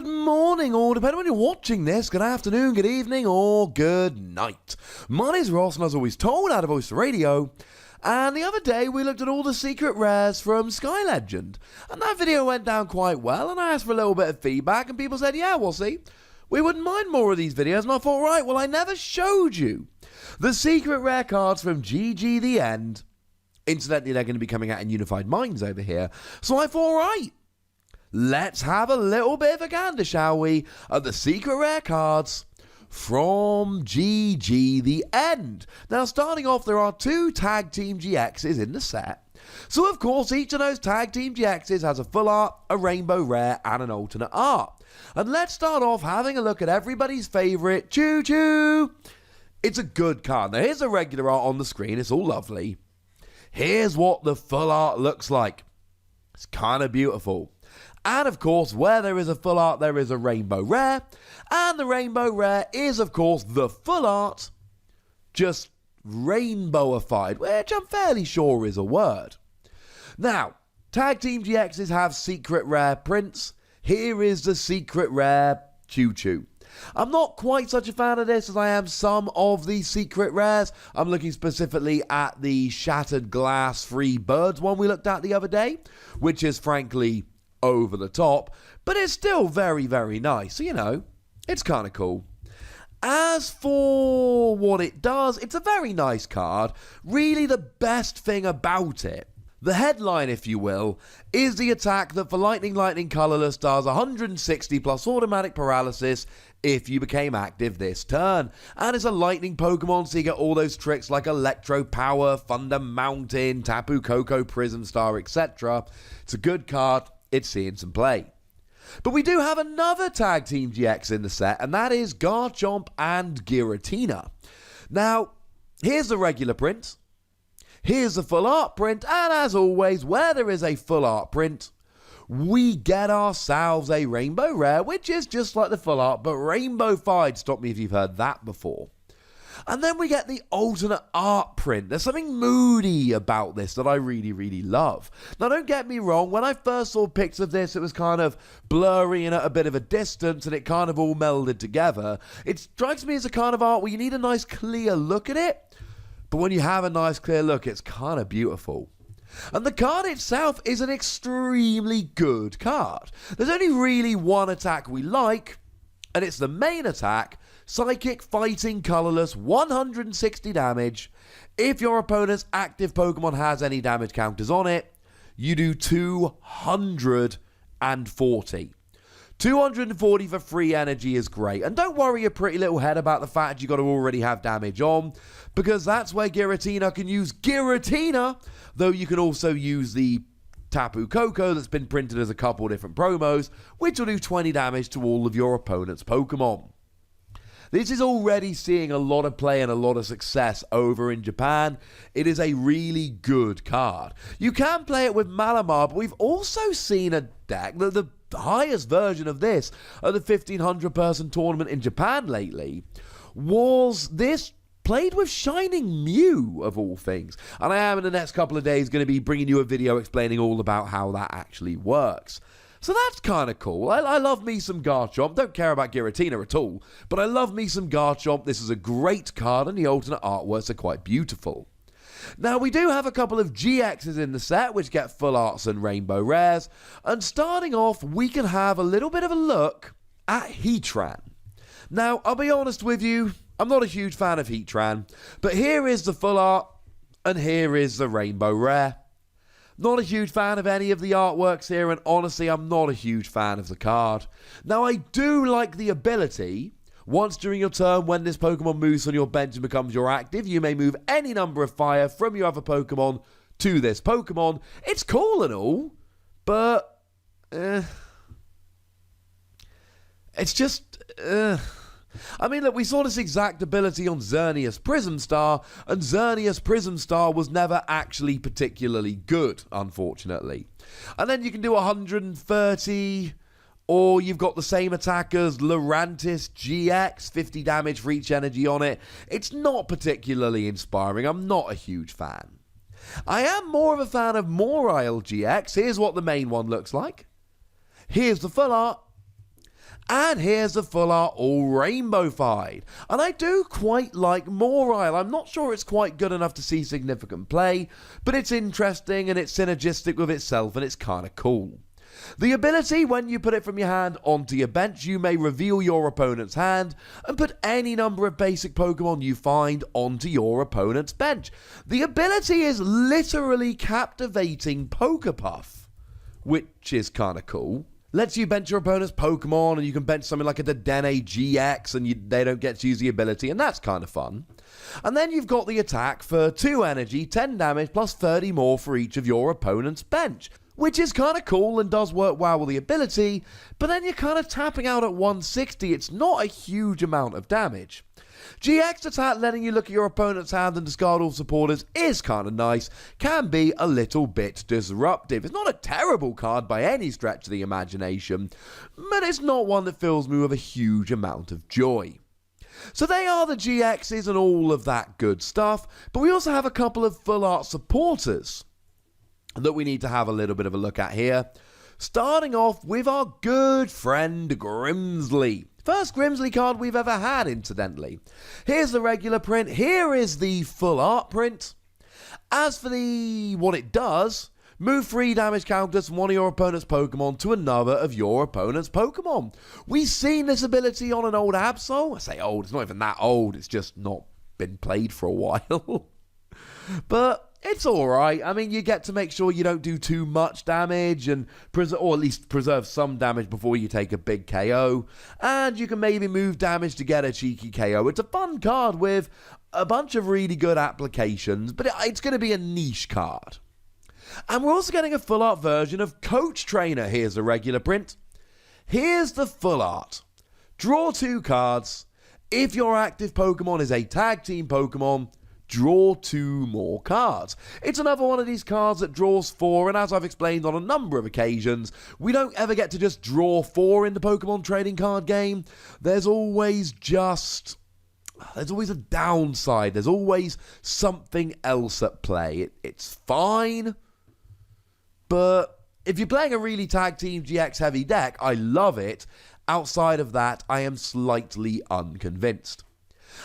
Good morning, or depending on when you're watching this, good afternoon, good evening, or good night. My name's Ross, and as always told, out of Voice Radio. And the other day, we looked at all the secret rares from Sky Legend. And that video went down quite well, and I asked for a little bit of feedback, and people said, yeah, we'll see. We wouldn't mind more of these videos, and I thought, right, well, I never showed you the secret rare cards from GG The End. Incidentally, they're going to be coming out in Unified Minds over here. So I thought, right, let's have a little bit of a gander, shall we, at the secret rare cards from GG The End. Now, starting off, there are two Tag Team GXs in the set. So, of course, each of those Tag Team GXs has a full art, a rainbow rare, and an alternate art. And let's start off having a look at everybody's favourite, Choo Choo. It's a good card. Now, here's the regular art on the screen. It's all lovely. Here's what the full art looks like. It's kind of beautiful. And of course, where there is a full art, there is a rainbow rare. And the rainbow rare is, of course, the full art, just rainbowified, which I'm fairly sure is a word. Now, Tag Team GXs have secret rare prints. Here is the secret rare Choo Choo. I'm not quite such a fan of this as I am some of the secret rares. I'm looking specifically at the Shattered Glass Free Birds one we looked at the other day, which is frankly over the top, but it's still very, very nice. So, you know, it's kind of cool. As for what it does, it's a very nice card. Really, the best thing about it, the headline, if you will, is the attack that for Lightning Colorless does 160 plus automatic paralysis if you became active this turn. And it's a Lightning Pokemon, so you get all those tricks like Electro Power, Thunder Mountain, Tapu Koko, Prism Star, etc. It's a good card. It's seeing some play. But we do have another Tag Team GX in the set, and that is Garchomp and Giratina. Now, here's the regular print. Here's the full art print, and as always, where there is a full art print, we get ourselves a rainbow rare, which is just like the full art, but rainbow-fied. Stop me if you've heard that before. And then we get the alternate art print. There's something moody about this that I really, really love. Now, don't get me wrong. When I first saw pics of this, it was kind of blurry and at a bit of a distance, and it kind of all melded together. It strikes me as a kind of art where you need a nice clear look at it. But when you have a nice clear look, it's kind of beautiful. And the card itself is an extremely good card. There's only really one attack we like, and it's the main attack, Psychic Fighting Colorless, 160 damage. If your opponent's active Pokemon has any damage counters on it, you do 240. 240 for free energy is great. And don't worry your pretty little head about the fact you got to already have damage on, because that's where Giratina can use Giratina, though you can also use the Tapu Koko that's been printed as a couple different promos, which will do 20 damage to all of your opponent's Pokemon. This is already seeing a lot of play and a lot of success over in Japan. It is a really good card. You can play it with Malamar, but we've also seen a deck, the highest version of this at the 1,500 person tournament in Japan lately, was this played with Shining Mew, of all things. And I am in the next couple of days going to be bringing you a video explaining all about how that actually works. So that's kind of cool. I love me some Garchomp. Don't care about Giratina at all, but I love me some Garchomp. This is a great card, and the alternate artworks are quite beautiful. Now, we do have a couple of GXs in the set, which get full arts and rainbow rares. And starting off, we can have a little bit of a look at Heatran. Now, I'll be honest with you, I'm not a huge fan of Heatran, but here is the full art, and here is the rainbow rare. Not a huge fan of any of the artworks here, and honestly, I'm not a huge fan of the card. Now, I do like the ability, once during your turn, when this Pokemon moves on your bench and becomes your active, you may move any number of fire from your other Pokemon to this Pokemon. It's cool and all, but it's just I mean, look, we saw this exact ability on Xerneas Prism Star, and Xerneas Prism Star was never actually particularly good, unfortunately. And then you can do 130, or you've got the same attack as Lurantis GX, 50 damage for each energy on it. It's not particularly inspiring. I'm not a huge fan. I am more of a fan of MAWILE-GX. Here's what the main one looks like. Here's the full art. And here's the full art all rainbow-fied. And I do quite like MAWILE. I'm not sure it's quite good enough to see significant play, but it's interesting and it's synergistic with itself and it's kind of cool. The ability, when you put it from your hand onto your bench, you may reveal your opponent's hand and put any number of basic Pokemon you find onto your opponent's bench. The ability is literally captivating Pokepuff, which is kind of cool. Lets you bench your opponent's Pokemon, and you can bench something like a HEATRAN-GX, and they don't get to use the ability, and that's kind of fun. And then you've got the attack for 2 energy, 10 damage, plus 30 more for each of your opponent's bench, which is kind of cool and does work well with the ability, but then you're kind of tapping out at 160. It's not a huge amount of damage. GX attack, letting you look at your opponent's hand and discard all supporters, is kind of nice, can be a little bit disruptive. It's not a terrible card by any stretch of the imagination, but it's not one that fills me with a huge amount of joy. So they are the GXs and all of that good stuff, but we also have a couple of full art supporters that we need to have a little bit of a look at here. Starting off with our good friend Grimsley. First Grimsley card we've ever had, incidentally. Here's the regular print. Here is the full art print. As for what it does, move 3 damage counters from one of your opponent's Pokemon to another of your opponent's Pokemon. We've seen this ability on an old Absol. I say old, it's not even that old. It's just not been played for a while. But it's alright. I mean, you get to make sure you don't do too much damage, and or at least preserve some damage before you take a big KO. And you can maybe move damage to get a cheeky KO. It's a fun card with a bunch of really good applications, but it's going to be a niche card. And we're also getting a full art version of Coach Trainer. Here's the regular print. Here's the full art. Draw 2 cards. If your active Pokemon is a tag team Pokemon, draw 2 more cards. It's another one of these cards that draws 4, and as I've explained on a number of occasions, we don't ever get to just draw 4 in the Pokemon trading card game. There's always a downside. There's always something else at play. It's fine, but if you're playing a really tag team GX heavy deck, I love it. Outside of that, I am slightly unconvinced.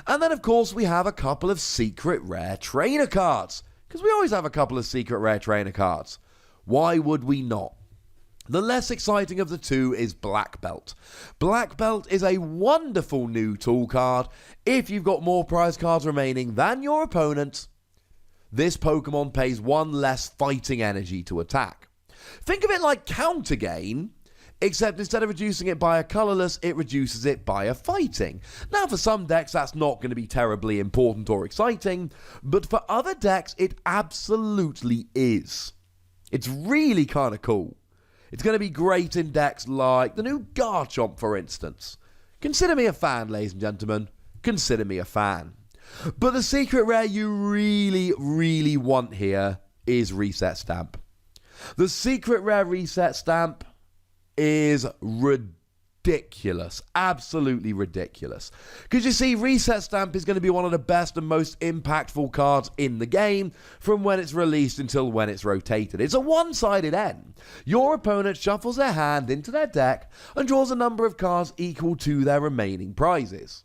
And then, of course, we have a couple of secret rare trainer cards, because we always have a couple of secret rare trainer cards. Why would we not? The less exciting of the two is Black Belt. Black Belt is a wonderful new tool card. If you've got more prize cards remaining than your opponent, this Pokemon pays 1 less fighting energy to attack. Think of it like Counter Gain, except instead of reducing it by a colourless, it reduces it by a fighting. Now, for some decks, that's not going to be terribly important or exciting, but for other decks, it absolutely is. It's really kind of cool. It's going to be great in decks like the new Garchomp, for instance. Consider me a fan, ladies and gentlemen. Consider me a fan. But the secret rare you really, really want here is Reset Stamp. The secret rare Reset Stamp is ridiculous. Absolutely ridiculous. Because you see, Reset Stamp is going to be one of the best and most impactful cards in the game from when it's released until when it's rotated. It's a one-sided N. Your opponent shuffles their hand into their deck and draws a number of cards equal to their remaining prizes.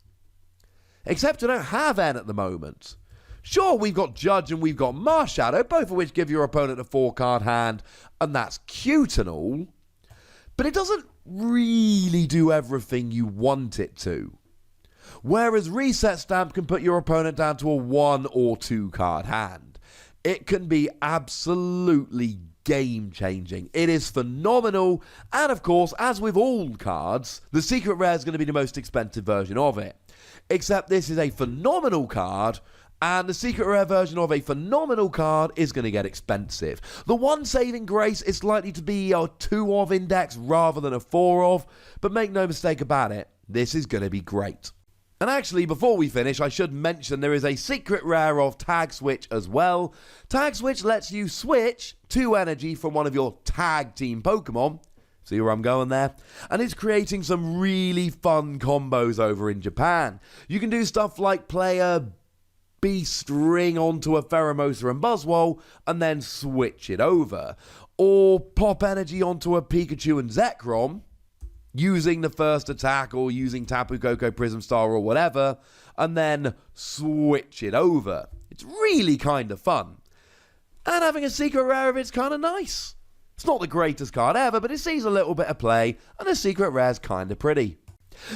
Except we don't have N at the moment. Sure, we've got Judge and we've got Marshadow, both of which give your opponent a 4-card hand, and that's cute and all. But it doesn't really do everything you want it to. Whereas Reset Stamp can put your opponent down to a 1 or 2 card hand. It can be absolutely game-changing. It is phenomenal, and of course, as with all cards, the secret rare is going to be the most expensive version of it. Except this is a phenomenal card, and the secret rare version of a phenomenal card is going to get expensive. The one saving grace is likely to be a 2 of index rather than a 4 of, but make no mistake about it, this is going to be great. And actually, before we finish, I should mention there is a secret rare of Tag Switch as well. Tag Switch lets you switch 2 energy from one of your tag team Pokemon. See where I'm going there? And it's creating some really fun combos over in Japan. You can do stuff like play a Beast Ring onto a Pheromosa and Buzzwole and then switch it over. Or pop energy onto a Pikachu and Zekrom using the first attack or using Tapu Koko Prism Star or whatever, and then switch it over. It's really kind of fun. And having a secret rare of it's kind of nice. It's not the greatest card ever, but it sees a little bit of play, and the secret rare's kind of pretty.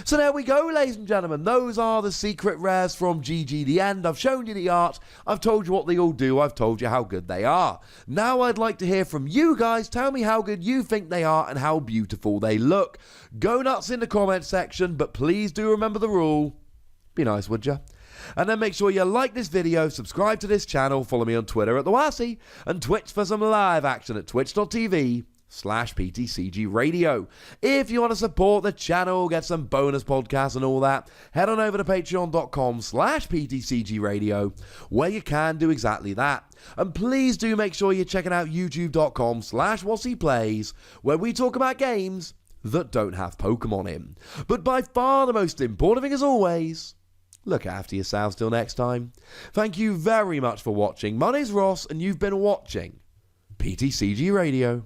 So there we go, ladies and gentlemen. Those are the secret rares from GG The End. I've shown you the art. I've told you what they all do. I've told you how good they are. Now I'd like to hear from you guys. Tell me how good you think they are and how beautiful they look. Go nuts in the comment section, but please do remember the rule. Be nice, would ya? And then make sure you like this video, subscribe to this channel, follow me on Twitter at @TheWassy, and Twitch for some live action at twitch.tv/PTCGRadio. If you want to support the channel, get some bonus podcasts and all that, head on over to patreon.com/PTCGRadio, where you can do exactly that. And please do make sure you're checking out youtube.com/WassyPlays, where we talk about games that don't have Pokemon in. But by far the most important thing, as always, look after yourselves till next time. Thank you very much for watching. My name's Ross, and you've been watching PTCG Radio.